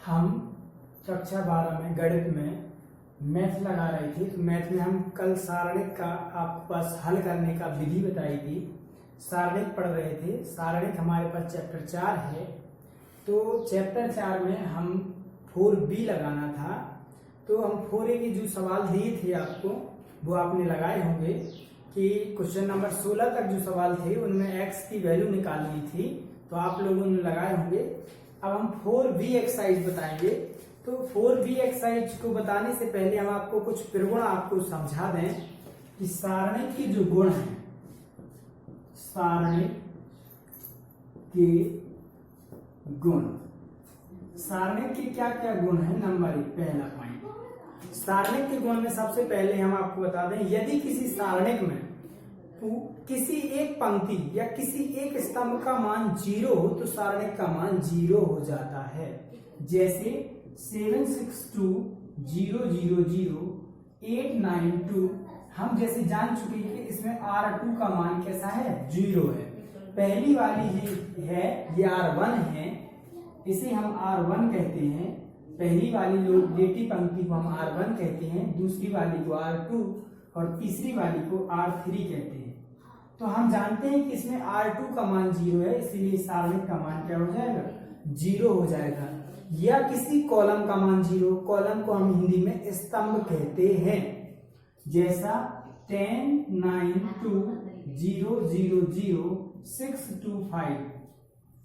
हम कक्षा 12 में गणित में मैथ लगा रहे थे। तो मैथ में हम कल सारणिक का आपके पास हल करने का विधि बताई थी। सारणिक पढ़ रहे थे। सारणिक हमारे पास चैप्टर 4 है। तो चैप्टर 4 में हम 4B लगाना था। तो हम 4A के जो सवाल दिए थे आपको वो आपने लगाए होंगे कि क्वेश्चन नंबर 16 तक जो सवाल थे उनमें x की वैल्यू निकालनी थी। तो आप लोगों ने लगाए होंगे। अब हम 4B एक्सरसाइज बताएंगे। तो 4B एक्सरसाइज को बताने से पहले हम आपको कुछ प्रगुण आपको समझा दें कि सारणिक के जो गुण हैं, सारणिक के गुण, सारणिक के क्या क्या गुण हैं। नंबर 1 पहला पॉइंट, सारणिक के गुण में सबसे पहले हम आपको बता दें, यदि किसी सारणिक में किसी एक पंक्ति या किसी एक स्तंभ का मान 0 हो तो सारणिक का मान 0 हो जाता है। जैसे 762000892 हम जैसे जान चुके हैं कि इसमें R2 का मान कैसा है, 0 है। पहली वाली ही है ये R1 है, इसे हम R1 कहते हैं। पहली वाली लेटी पंक्ति को हम R1 कहते हैं, दूसरी वाली को R2 और तीसरी वाली को R3 कहते हैं। तो हम जानते हैं कि इसमें R2 का मान 0 है, इसलिए सारणिक का मान क्या हो जाएगा, 0 हो जाएगा। या किसी कॉलम का मान 0, कॉलम को हम हिंदी में स्तंभ कहते हैं। जैसा 10 9 2 0 0 0 6 2 5,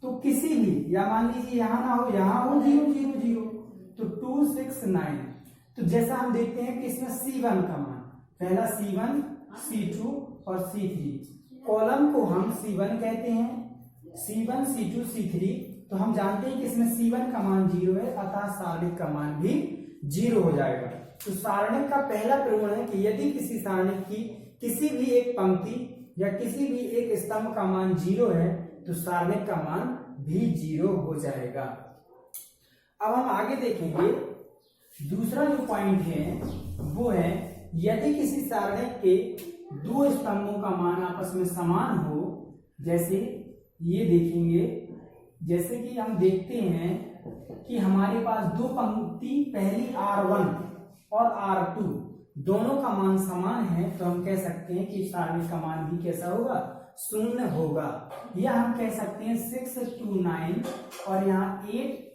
तो किसी भी, या मान लीजिए यहां ना हो, यहां हो 0 0 0, तो 2 6 9। तो जैसा हम देखते हैं कि इसमें C1 का मान, पहला C1 C2 और C3, कॉलम को हम C1 कहते हैं, C1 C2 C3। तो हम जानते हैं कि इसमें C1 का मान 0 है, अतः सारणिक का मान भी 0 हो जाएगा। तो सारणिक का पहला प्रगुण है कि यदि किसी सारणिक की किसी भी एक पंक्ति या किसी भी एक स्तंभ का मान 0 है तो सारणिक का मान भी 0 हो जाएगा। अब हम आगे देखेंगे, दूसरा जो पॉइंट है वो है यदि किसी सारणिक के दो स्तंभों का मान आपस में समान हो। जैसे ये देखेंगे, जैसे कि हम देखते हैं कि हमारे पास दो पंक्ति, पहली R1 और R2 दोनों का मान समान है, तो हम कह सकते हैं कि सारणिक का मान भी कैसा होगा, 0 होगा। या हम कह सकते हैं 6 2 9 और यहाँ 8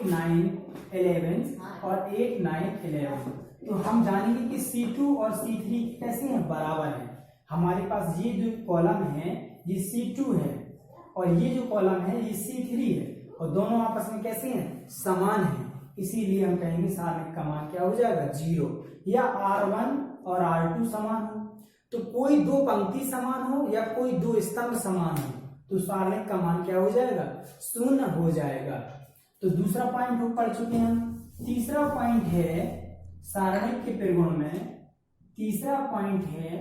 9 11 और 8 9 11। तो हम जानेंगे कि C2 और C3 कैसे हैं, बराबर हैं। हमारे पास ये जो कॉलम है ये C2 है और ये जो कॉलम है ये C3 है, और दोनों आपस में कैसे हैं, समान हैं। इसीलिए हम कहेंगे सारणिक का मान क्या हो जाएगा, 0। या R1 और R2 समान हो, तो कोई दो पंक्ति समान हो या कोई दो स्तंभ समान हो तो सारणिक का मान क्या हो जाएगा, 0 हो जाएगा। तो दूसरा पॉइंट हम पढ़ चुके हैं। तीसरा पॉइंट है सारणिक के प्रगुण में, तीसरा पॉइंट है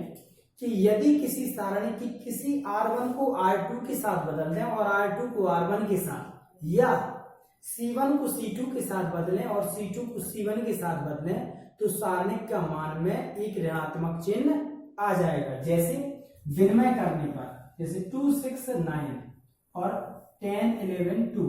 कि यदि किसी सारणिक की किसी R1 को R2 के साथ बदल दें और R2 को R1 के साथ, या C1 को C2 के साथ बदलें और C2 को C1 के साथ बदलें, तो सारणिक का मान में एक ऋणात्मक चिन्ह आ जाएगा। जैसे विनिमय करने पर, जैसे 2 6 9 और 10 11 2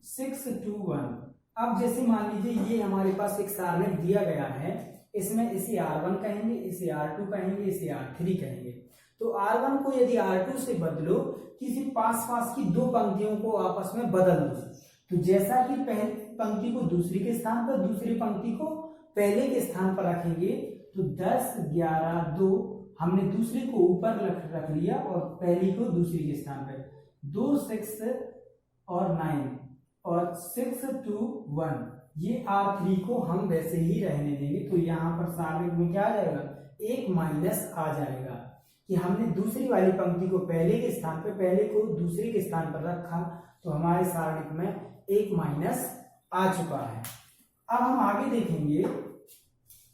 6 2 1। अब जैसे मान लीजिए ये हमारे पास एक सारणिक दिया गया है, इसमें इसे R1 कहेंगे, इसे R2 कहेंगे, इसे R3 कहेंगे। तो R1 को यदि R2 से बदलो, किसी पास पास की दो पंक्तियों को आपस में बदल दो, तो जैसा कि पहली पंक्ति को दूसरी के स्थान पर, दूसरी पंक्ति को पहले के स्थान पर रखेंगे, तो 10 11 2 हमने दूसरी को ऊपर रख लिया और पहली को दूसरी के स्थान पर, 2 6 और 9 और 6 2 1, ये R3 को हम वैसे ही रहने देंगे। तो यहाँ पर सारणिक में क्या आ जाएगा, एक माइनस आ जाएगा कि हमने दूसरी वाली पंक्ति को पहले के स्थान पर, पहले को दूसरे के स्थान पर रखा, तो हमारे सारणिक में एक माइनस आ चुका है। अब हम आगे देखेंगे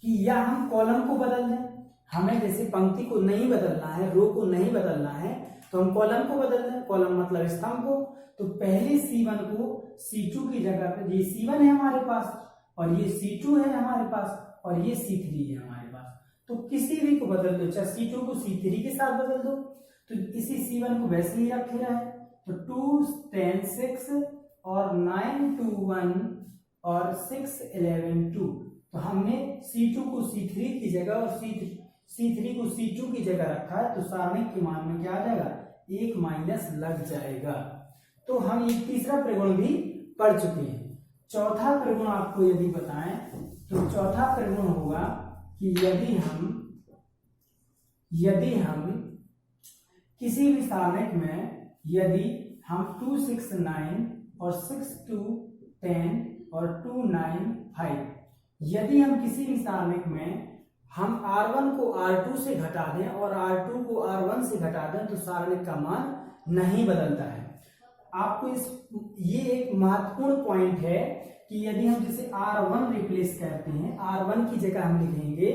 कि या हम कॉलम को बदल दें, हमें जैसे पंक्ति को नहीं बदलना है, रो को नहीं बदलना है, तो हम कॉलम को बदल दें। कॉलम मतलब स्तंभ को। तो पहले C1 को C2 की जगह पे, ये C1 है हमारे पास और ये C2 है हमारे पास और ये C3 है हमारे पास, तो किसी भी को बदल दो, चाहे C2 को C3 के साथ बदल दो, तो इसी C1 को वैसे ही रखे रहे। तो 2 10 6 और 9 2 1 और 6 11 2। तो हमने C2 को C3 की जगह और C3 को C2 की जगह रखा है, तो सारणिक के मान में क्या आ जाएगा, 1 माइनस लग जाएगा। तो हम ये तीसरा प्रगुण भी पढ़ चुके हैं। चौथा प्रगुण आपको यदि बताएं तो चौथा प्रगुण होगा कि यदि हम किसी भी सारणिक में यदि हम 2 6 9 और 6 2 10 और 2 9 5, यदि हम किसी भी सारणिक में हम R1 को R2 से घटा दें और R2 को R1 से घटा दें तो सारणिक का मान नहीं बदलता है। आपको ये एक महत्वपूर्ण पॉइंट है कि यदि हम जैसे R1 रिप्लेस करते हैं, R1 की जगह हम लिखेंगे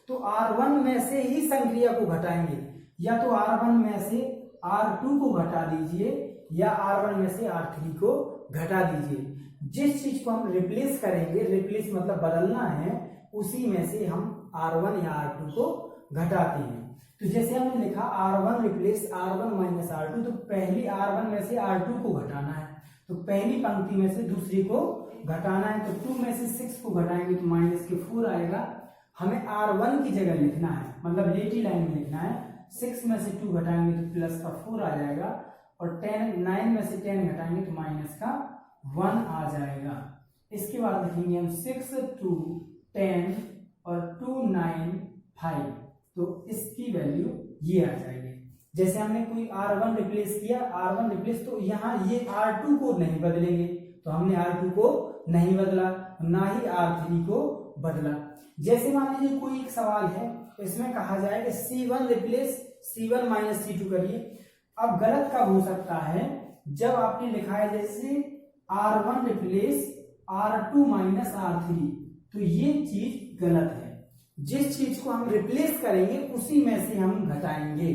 तो R1 में से ही संक्रिया को घटाएंगे, या तो R1 में से R2 को घटा दीजिए या R1 में से R3 को घटा दीजिए। जिस चीज को हम रिप्लेस करेंगे, रिप्लेस मतलब बदलना है, उसी में से हम R1 या R2 को घटाते हैं। तो जैसे हमने लिखा R1 replace R1 minus R2, तो पहली R1 में से R2 को घटाना है, तो पहली पंक्ति में से दूसरी को घटाना है। तो 2 में से 6 को घटाएंगे तो माइनस के 4 आएगा। हमें R1 की जगह लिखना है, मतलब लेटी लाइन में लिखना है। 6 में से 2 घटाएंगे तो प्लस का 4 आ जाएगा, और 9 में से 10 घटाएंगे तो माइनस का 1 आ जाएगा। इसके बाद लिखेंगे हम 6 2 10 और 2 9 5, तो इसकी वैल्यू ये आ जाएगी। जैसे हमने कोई R1 रिप्लेस किया, R1 रिप्लेस, तो यहाँ ये R2 को नहीं बदलेंगे, तो हमने R2 को नहीं बदला, ना ही R3 को बदला। जैसे मान लीजिए कोई एक सवाल है, इसमें कहा जाए कि C1 replace C1 minus C2 करिए। अब गलत कब हो सकता है, जब आपने लिखा है जैसे R1 replace R2 minus R3, तो ये चीज गलत है। जिस चीज को हम रिप्लेस करेंगे उसी में से हम घटाएंगे,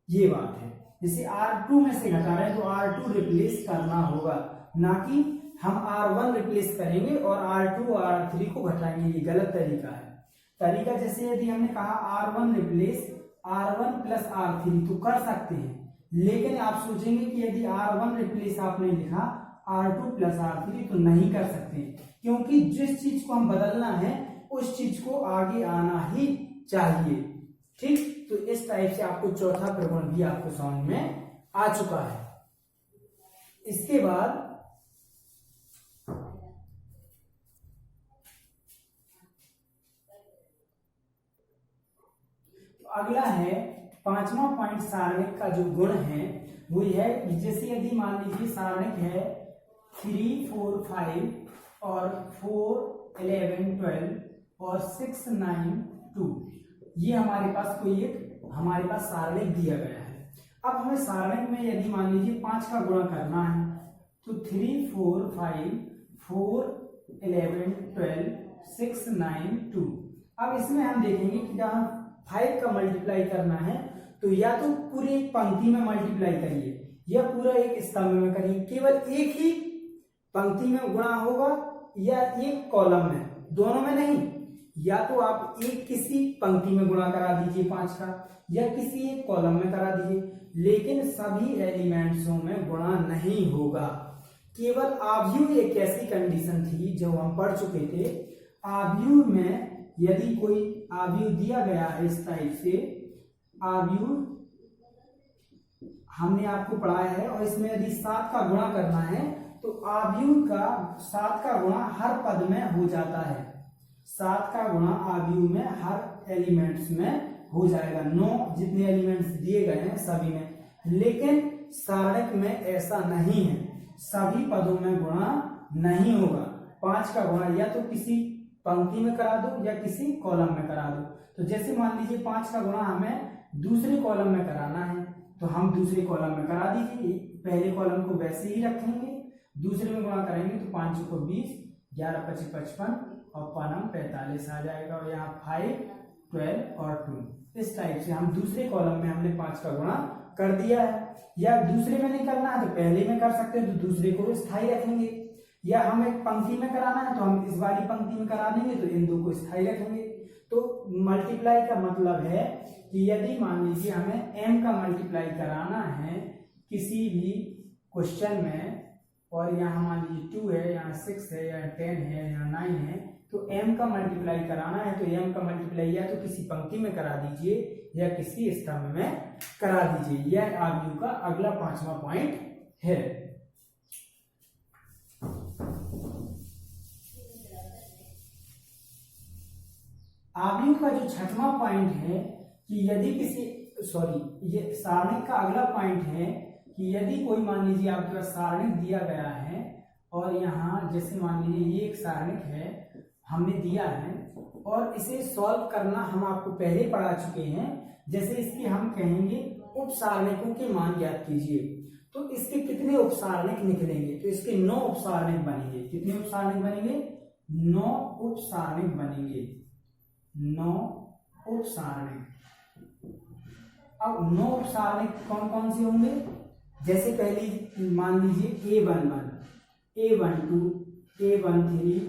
ये बात है। जैसे R2 में से घटा रहे हैं तो R2 रिप्लेस करना होगा, ना कि हम R1 रिप्लेस करेंगे और R2 और R3 को घटाएंगे, ये गलत तरीका है। तरीका जैसे यदि हमने कहा R1 replace R1 plus R3 तो कर सकते हैं, लेकिन आप सोचेंगे कि यदि R1 रिप्लेस आपने लिखा R2 प्लस R3 तो नहीं कर सकते, क्योंकि जिस चीज को हम बदलना है उस चीज को आगे आना ही चाहिए। ठीक, तो इस टाइप से आपको चौथा प्रगुण भी आपको समझ में आ चुका है। इसके बाद अगला है पांचवा पॉइंट, सारणिक का जो गुण है वो है, जैसे यदि मान लीजिए सारणिक है 3 4 5 और 4 11 12 और 6 9 2, ये हमारे पास हमारे पास सारणिक दिया गया है। अब हमें सारणिक में यदि मान लीजिए 5 का गुणा करना है, तो 3 4 5 4 11 12 6 9 2। अब इसमें हम देखेंगे कि जब हम 5 का मल्टीप्लाई करना है तो या तो पूरी एक पंक्ति में मल्टीप्लाई करिए या पूरा एक स्तंभ में करिए। केवल एक ही पंक्ति में गुणा होगा या एक कॉलम में, दोनों में नहीं। या तो आप एक किसी पंक्ति में गुणा करा दीजिए 5 का, या किसी एक कॉलम में करा दीजिए, लेकिन सभी एलिमेंट्सों में गुणा नहीं होगा। केवल आव्यूह एक ऐसी कंडीशन थी जो हम पढ़ चुके थे। आव्यूह में यदि कोई आव्यूह दिया गया है इस टाइप से, आव्यूह हमने आपको पढ़ाया है, और इसमें यदि 7 का गुणा करना है तो आव्यूह का 7 का गुणा हर पद में हो जाता है। 7 का गुणा आव्यूह में हर एलिमेंट्स में हो जाएगा, 9 जितने एलिमेंट्स दिए गए हैं सभी में। लेकिन सारणिक में ऐसा नहीं है, सभी पदों में गुणा नहीं होगा। 5 का गुणा या तो किसी पंक्ति में करा दो या किसी कॉलम में करा दो। तो जैसे मान लीजिए 5 का गुणा हमें दूसरे कॉलम में कराना है, तो हम दूसरे कॉलम में करा दीजिए, पहले कॉलम को वैसे ही रखेंगे, दूसरे में गुणा करेंगे तो 5 को 20, 11 25 55 और 5 45 आ जाएगा, और यहाँ 5 12 और 2। इस टाइप से हम दूसरे कॉलम में हमने 5 का गुणा कर दिया है। या दूसरे में नहीं करना है तो पहले में कर सकते हैं, तो दूसरे को स्थायी रखेंगे। या हम एक पंक्ति में कराना है तो हम इस वाली पंक्ति में करा देंगे, तो इन दो को स्थायी रखेंगे। तो मल्टीप्लाई का मतलब है कि यदि मान लीजिए हमें m का मल्टीप्लाई कराना है किसी भी क्वेश्चन में, और यहाँ मान लीजिए 2 है, यहाँ 6 है, यहाँ 10 है, यहाँ 9 है, तो m का मल्टीप्लाई कराना है तो m का मल्टीप्लाई या तो किसी पंक्ति में करा दीजिए या किसी स्तंभ में करा दीजिए। यह आप लोग का अगला 5वां पॉइंट है। आव्यूह का जो 6वां पॉइंट है कि यदि ये सारणिक का अगला पॉइंट है कि यदि कोई मान लीजिए आपके पास सारणिक दिया गया है और यहाँ जैसे मान लीजिए ये एक सारणिक है हमने दिया है और इसे सॉल्व करना हम आपको पहले पढ़ा चुके हैं। जैसे इसकी हम कहेंगे उप सारणिकों के मान ज्ञात कीजिए, तो इसके कितने उप सारणिक निकलेंगे, तो इसके 9 उप सारणिक बनेंगे। कितने उप सारणिक बनेंगे? 9 उप सारणिक बनेंगे, 9 उप सारणिक। अब 9 उप सारणिक कौन कौन से होंगे? जैसे पहली मान लीजिए A11, A12, A13,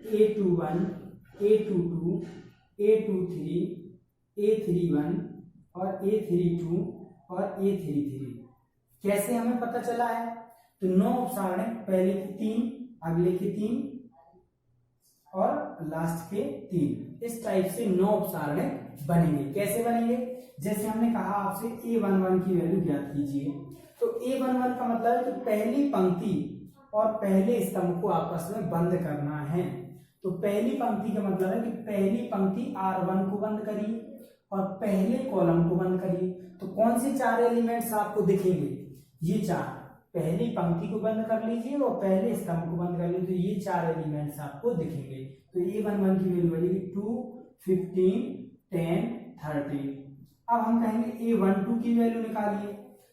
A21, A22, A23, A31 और A32 और A33। कैसे हमें पता चला है? तो 9 उप सारणिक, पहले के 3, अगले के 3 और लास्ट के 3, इस टाइप से 9 उप सारणिक बनेंगे। कैसे बनेंगे? जैसे हमने कहा आपसे A11 की वैल्यू ज्ञात कीजिए, तो A11 का मतलब है कि पहली पंक्ति और पहले स्तंभ को आपस में बंद करना है। तो पहली पंक्ति का मतलब है कि पहली पंक्ति R1 को बंद करिए और पहले कॉलम को बंद करिए। तो कौन से 4 एलिमेंट्स आपको दिखेंगे? ये 4। पहली पंक्ति को बंद कर लीजिए और पहले स्तंभ को बंद कर लीजिए, तो ये 4 एलिमेंट्स आपको दिखेंगे। तो A11 की वैल्यू बनेगी 2, 15, 10, 13। अब हम कहेंगे A12 की वैल्यू निकालिए,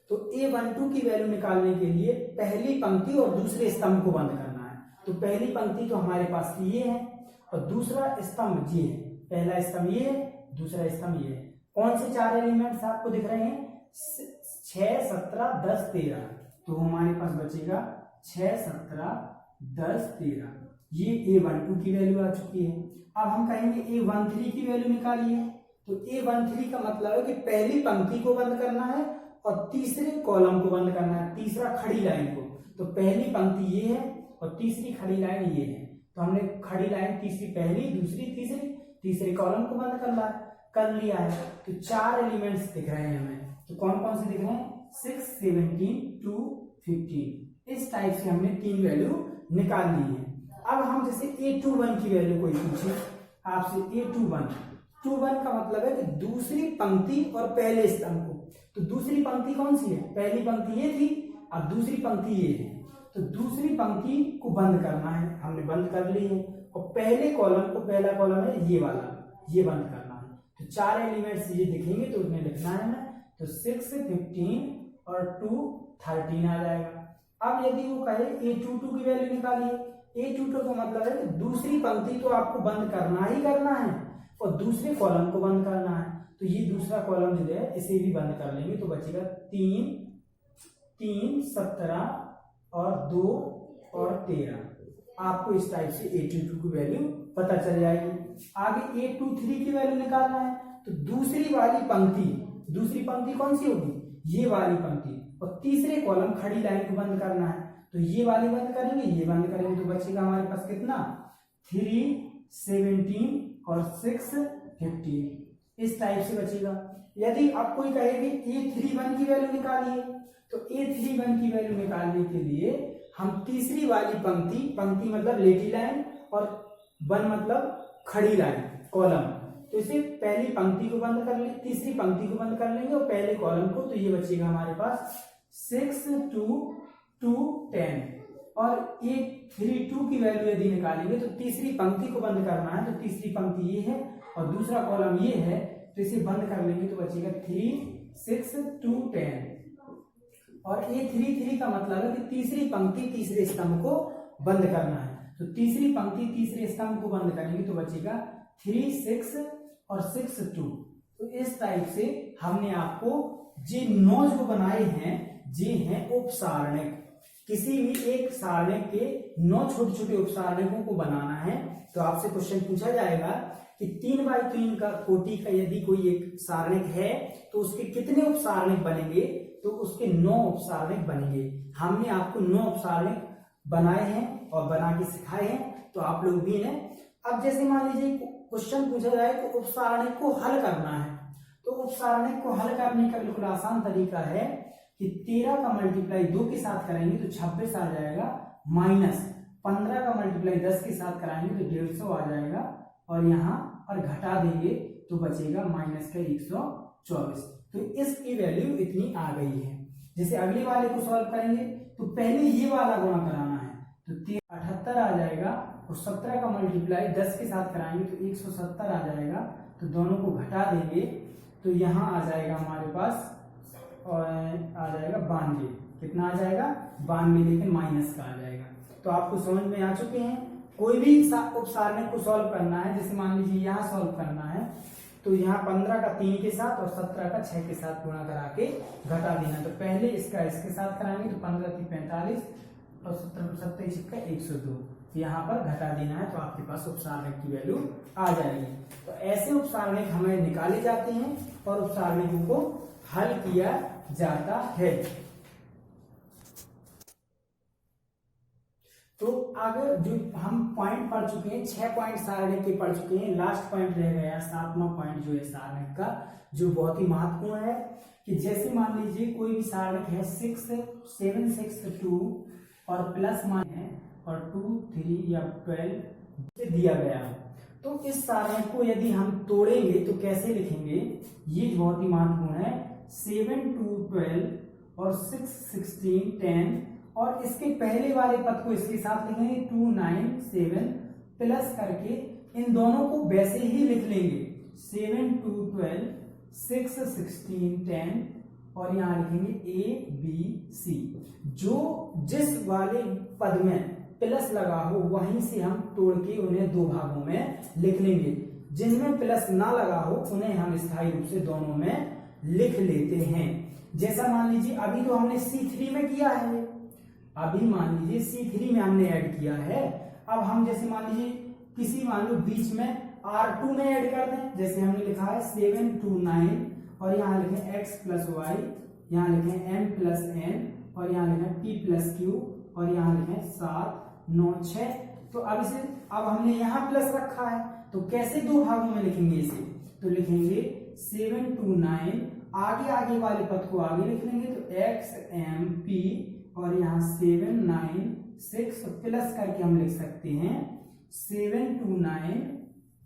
तो A12 की वैल्यू निकालने के लिए पहली पंक्ति और दूसरे स्तंभ को बंद करना है। तो पहली पंक्ति तो हमारे पास ये है और दूसरा स्तंभ ये है। पहला स्तंभ ये है, दूसरा स्तंभ ये है। कौन से 4 एलिमेंट्स आपको दिख रहे हैं? 6, 17, 10, 13। तो हमारे पास बचेगा 6, 17, 10, 13। ये A12 की वैल्यू आ चुकी है। अब हम कहेंगे A13 की वैल्यू निकालिए, तो A13 का मतलब है कि पहली पंक्ति को बंद करना है और तीसरे कॉलम को बंद करना है, तीसरा खड़ी लाइन को। तो पहली पंक्ति ये है और तीसरी खड़ी लाइन ये है। तो हमने खड़ी लाइन तीसरी पहली, दूसरी तीसरी, तीसरे कॉलम को बंद कर लिया है। तो 4 एलिमेंट्स दिख रहे हैं हमें। तो कौन कौन से दिख रहे हैं? 6, 17, 2, 15। इस टाइप से हमने 3 वैल्यू निकाल ली है। अब हम जैसे A21 की वैल्यू कोई पूछे आपसे, A21 का मतलब है कि दूसरी पंक्ति और पहले स्तंभ को। तो दूसरी पंक्ति कौन सी है? पहली पंक्ति ये थी, अब दूसरी पंक्ति ये है। तो दूसरी पंक्ति को बंद करना है, हमने बंद कर ली है। और पहले कॉलम को, पहला कॉलम है ये वाला, ये बंद करना है। तो 4 एलिमेंट्स ये दिखेंगे तो उसमें लिखना है ना, तो 6, 15 और 2, 13 आ जाएगा। अब यदि वो कहे A22 की वैल्यू निकालिए, A22 का मतलब है कि दूसरी पंक्ति तो आपको बंद करना ही करना है और दूसरे कॉलम को बंद करना है। तो ये दूसरा कॉलम जो है इसे भी बंद कर लेंगे, तो बचेगा 3, 17 और 2 और 13। आपको इस टाइप से A22 की वैल्यू पता चल जाएगी। आगे A23 की वैल्यू निकालना है, तो दूसरी वाली पंक्ति कौन सी होगी? ये वाली पंक्ति, और तीसरे कॉलम खड़ी लाइन को बंद करना है। तो ये वाली बंद करेंगे, ये बंद करेंगे, तो बचेगा हमारे पास कितना? 3, 17 और 6, 15। इस टाइप से बचेगा। यदि आप कोई कहेगी A31 की वैल्यू निकालिए, तो A31 की वैल्यू निकालने के लिए हम तीसरी वाली पंक्ति मतलब लेटी लाइन और 1 मतलब खड़ी लाइन, कॉलम, तो इसे पहली पंक्ति को बंद कर ले, तीसरी पंक्ति को बंद कर लेंगे और पहले कॉलम को। तो ये बचेगा हमारे पास 6, 2, 2, 10। और A32 की वैल्यू यदि निकालेंगे तो तीसरी पंक्ति को बंद करना है, तो तीसरी पंक्ति ये है और दूसरा कॉलम ये है, तो इसे बंद कर लेंगे तो बचेगा 3, 6, 2, 10। और A33 का मतलब है कि तीसरी पंक्ति तीसरे स्तंभ को बंद करना है, तो तीसरी पंक्ति तीसरे स्तंभ को बंद करेंगे तो बचेगा 3, 6 और 6, 2। तो इस टाइप से हमने आपको जे 9 जो बनाए हैं, जे हैं उप सारणिक। किसी भी एक सारणिक के 9 छोटे छोटे उप सारणिकों को बनाना है तो आपसे क्वेश्चन पूछा जाएगा कि 3x3 का कोटि का यदि कोई एक सारणिक है तो उसके कितने उप सारणिक बनेंगे? तो उसके 9 उप सारणिक बनेंगे। हमने आपको 9 उप सारणिक बनाए हैं और बना के सिखाए हैं, तो आप लोग भी ने। अब जैसे मान लीजिए क्वेश्चन पूछा जाए तो उपसारणिक को हल करना है, तो उपसारणिक को हल करने का बिल्कुल आसान तरीका है कि 13 का मल्टीप्लाई 2 के साथ कराएंगे तो 26 आ जाएगा, माइनस 15 का मल्टीप्लाई 10 के साथ कराएंगे तो 150 आ जाएगा, और यहाँ पर घटा देंगे तो बचेगा माइनस का 124। तो इसकी वैल्यू इतनी आ गई है। जैसे अगले वाले को सॉल्व करेंगे तो पहले ये वाला गुणा कराना है, तो 78 आ जाएगा, और 17 का मल्टीप्लाई 10 के साथ कराएंगे तो 170 आ जाएगा, तो दोनों को घटा देंगे तो यहाँ आ जाएगा हमारे पास, और आ जाएगा 92। कितना आ जाएगा? 92, लेकिन माइनस का आ जाएगा। तो आपको समझ में आ चुके हैं। कोई भी उपसारणिक को सॉल्व करना है, जैसे मान लीजिए यहाँ सॉल्व करना है, तो यहाँ 15 का 3 के साथ और 17 का 6 के साथ गुणा करा के घटा देना। तो पहले इसका इसके साथ कराएंगे तो 15 3 45 और 17 27 का 102, यहाँ पर घटा देना है, तो आपके पास उपसारणिक की वैल्यू आ जाएगी। तो ऐसे उपसारणिक हमें निकाले जाते हैं और उपसारणिकों को हल किया जाता है। तो अगर जो हम पॉइंट पढ़ चुके हैं, 6 पॉइंट सारणिक के पढ़ चुके हैं, लास्ट पॉइंट रह गया 7वां पॉइंट जो है सारणिक का, जो बहुत ही महत्वपूर्ण है। कि जैसे मान लीजिए कोई भी सारणिक है 6 7 6 2 और प्लस मान है और 2 3 या 12 दिया गया है, तो इस सारणिक को यदि हम तोड़ेंगे तो कैसे लिखेंगे, ये बहुत ही महत्वपूर्ण है। 7 2 12 और 6 16 10, और इसके पहले वाले पद को इसके साथ लिखेंगे 2 9 7, प्लस करके इन दोनों को वैसे ही लिख लेंगे 7 2 12 6 16 10, और यहाँ लिखेंगे A B C। जो जिस वाले पद में प्लस लगा हो वहीं से हम तोड़ के उन्हें दो भागों में लिख लेंगे, जिनमें प्लस ना लगा हो उन्हें हम स्थायी रूप से दोनों में लिख लेते हैं। जैसा मान लीजिए अभी तो हमने C3 में किया है, अभी मान लीजिए C3 में हमने ऐड किया है। अब हम जैसे मान लीजिए किसी मान लो बीच में R2 में ऐड कर दें, जैसे हमने लिखा है 7 2 9, और यहाँ लिखें x प्लस वाई, यहाँ लिखें m प्लस n, और यहाँ लिखें p प्लस q, और यहाँ लिखें 7 9 6। तो अब हमने यहाँ प्लस रखा है, तो कैसे दो भागों में लिखेंगे इसे, तो लिखेंगे 7 2 9, आगे वाले पद को आगे लिख लेंगे तो x m p, और यहाँ 7 9 6, प्लस करके हम लिख सकते हैं 7 2 9,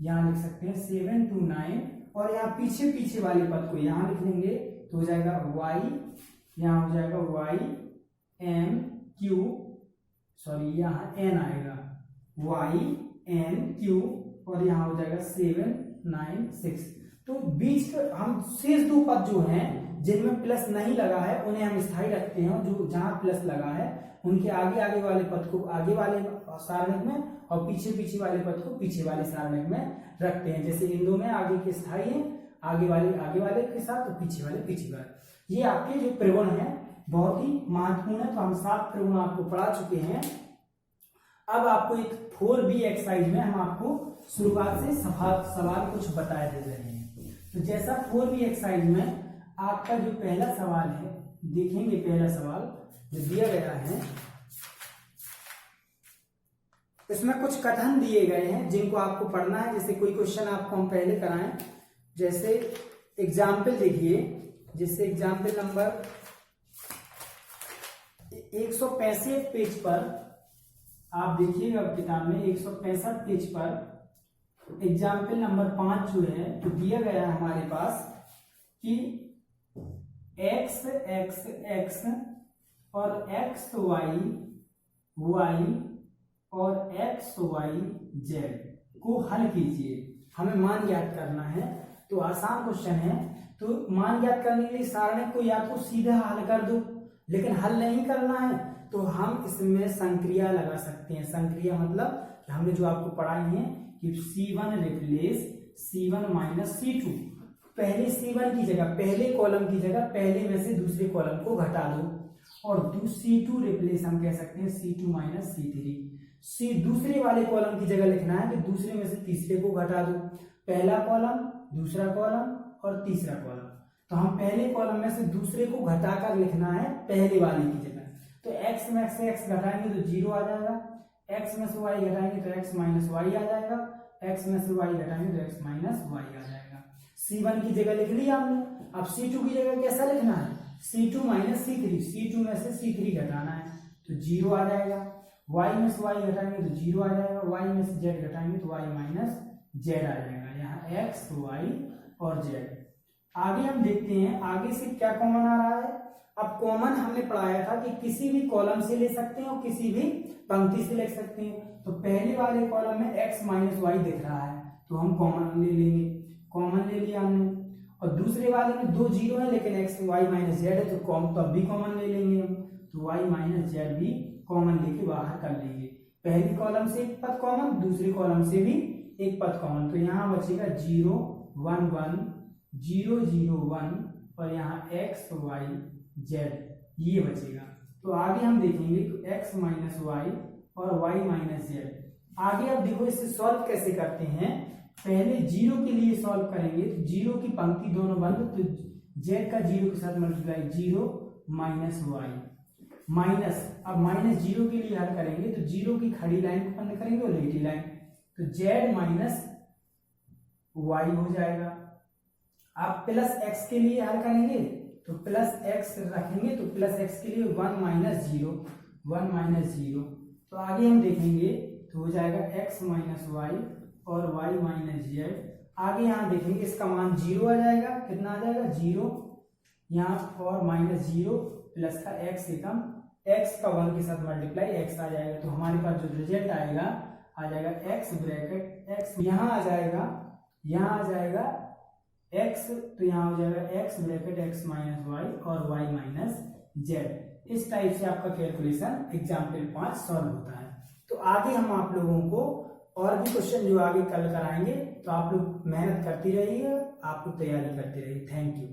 यहाँ लिख सकते हैं 7 2 9, और यहाँ पीछे वाले पद को यहाँ लिख लेंगे तो हो जाएगा y, यहाँ हो जाएगा y m q, सॉरी यहाँ n आएगा, y n q, और यहाँ हो जाएगा 7 9 6। तो बीच के हम शेष दो पद जो हैं जिनमें प्लस नहीं लगा है उन्हें हम स्थायी रखते हैं, और जो जहां प्लस लगा है उनके आगे वाले पद को आगे वाले सारणिक में, और पीछे वाले पद को पीछे वाले सारणिक में रखते हैं। जैसे इन दो में आगे के स्थायी है, आगे वाले के साथ, और पीछे वाले। ये आपके जो प्रगुण है बहुत ही महत्वपूर्ण है। तो हम 7 प्रगुण आपको पढ़ा चुके हैं। अब आपको एक 4B एक्सरसाइज में हम आपको शुरुआत से सवाल कुछ बताए दे रहे हैं। तो जैसा 4B एक्सरसाइज में आपका जो पहला सवाल है, देखेंगे पहला सवाल जो दिया गया है, इसमें कुछ कथन दिए गए हैं जिनको आपको पढ़ना है। जैसे कोई क्वेश्चन आपको हम पहले कराएं, जैसे एग्जाम्पल देखिए, जैसे एग्जाम्पल नंबर 165 पेज पर आप देखिएगा किताब में 165 पेज पर एग्जाम्पल नंबर 5 जो है तो दिया गया है हमारे पास कि x x x और x y y और x y z को हल कीजिए। हमें मान ज्ञात करना है, तो आसान क्वेश्चन है। तो मान ज्ञात करने के लिए सारणिक को या तो सीधा हल कर दो, लेकिन हल नहीं करना है तो हम इसमें संक्रिया लगा सकते हैं। संक्रिया मतलब हमने जो आपको पढ़ाई है कि C1 replace C1 minus C2, पहले C1 की जगह पहले कॉलम की जगह पहले में से दूसरे कॉलम को घटा दो, और C2 रिप्लेस हम कह सकते हैं C2 माइनस C3। दूसरे वाले कॉलम की जगह लिखना है कि दूसरे में से तीसरे को घटा दो, पहला कॉलम दूसरा कॉलम और तीसरा कॉलम। तो हम पहले कॉलम में से दूसरे को घटाकर लिखना है पहले वाले की जगह। तो x में से x घटाएंगे तो 0 आ जाएगा, x में से y घटाएंगे तो x माइनस वाई आ जाएगा, x में से y घटाएंगे तो x माइनस वाई आ जाएगा। C1 की जगह लिख लिया हमने। अब C2 की जगह कैसा लिखना है, C2 माइनस C3, C2 में से C3 घटाना है तो 0 आ जाएगा, y में से y घटाएंगे तो 0 आ जाएगा, y में से z घटाएंगे तो y माइनस z आ जाएगा। यहाँ x, y और z। आगे हम देखते हैं आगे से क्या कॉमन आ रहा है। अब कॉमन हमने पढ़ाया था कि किसी भी कॉलम से ले सकते हैं और किसी भी पंक्ति से ले सकते हैं। तो पहले वाले कॉलम में x माइनस वाई दिख रहा है तो हम कॉमन ले लेंगे, कॉमन ले लिया हमने। और दूसरे वाले में 2 जीरो है लेकिन x y माइनस z है तो अब भी कॉमन ले लेंगे हम, तो y माइनस z भी कॉमन लेके बाहर कर लेंगे। पहली कॉलम से एक पद कॉमन, दूसरी कॉलम से भी एक पद कॉमन, तो यहाँ बचेगा 0 1 1 0 0 1 और यहाँ x y z ये बचेगा। तो आगे हम देखेंगे तो x माइनस वाई और y माइनस z। आगे अब देखो इससे सॉल्व कैसे करते हैं। पहले 0 के लिए सॉल्व करेंगे तो 0 की पंक्ति दोनों बंद, तो z का 0 के साथ मल्टीप्लाई 0 माइनस वाई माइनस, अब माइनस 0 के लिए हल करेंगे तो 0 की खड़ी लाइन को बंद करेंगे और लेटी लाइन, तो z माइनस वाई हो जाएगा। आप प्लस x के लिए हल करेंगे तो प्लस x रखेंगे तो प्लस x के लिए 1 माइनस 0 1 माइनस 0। तो आगे हम देखेंगे तो हो जाएगा x माइनस वाई और y माइनस z। आगे यहाँ देखेंगे इसका मान 0 आ जाएगा, कितना आ जाएगा 0 यहाँ, और माइनस 0 प्लस का x एकम, x का 1 के साथ मल्टीप्लाई x आ जाएगा। तो हमारे पास जो रिजल्ट आएगा आ जाएगा x ब्रैकेट x, यहाँ आ जाएगा, यहाँ आ जाएगा x, तो यहाँ हो जाएगा x bracket x minus y और y माइनस z। इस टाइप से आपका कैलकुलेशन एग्जाम्पल 5 सॉल्व होता है। तो आगे हम आप लोगों को और भी क्वेश्चन जो आगे कल कराएंगे, तो आप लोग मेहनत करती रहिए, आप लोग तैयारी करते रहिए। Thank you.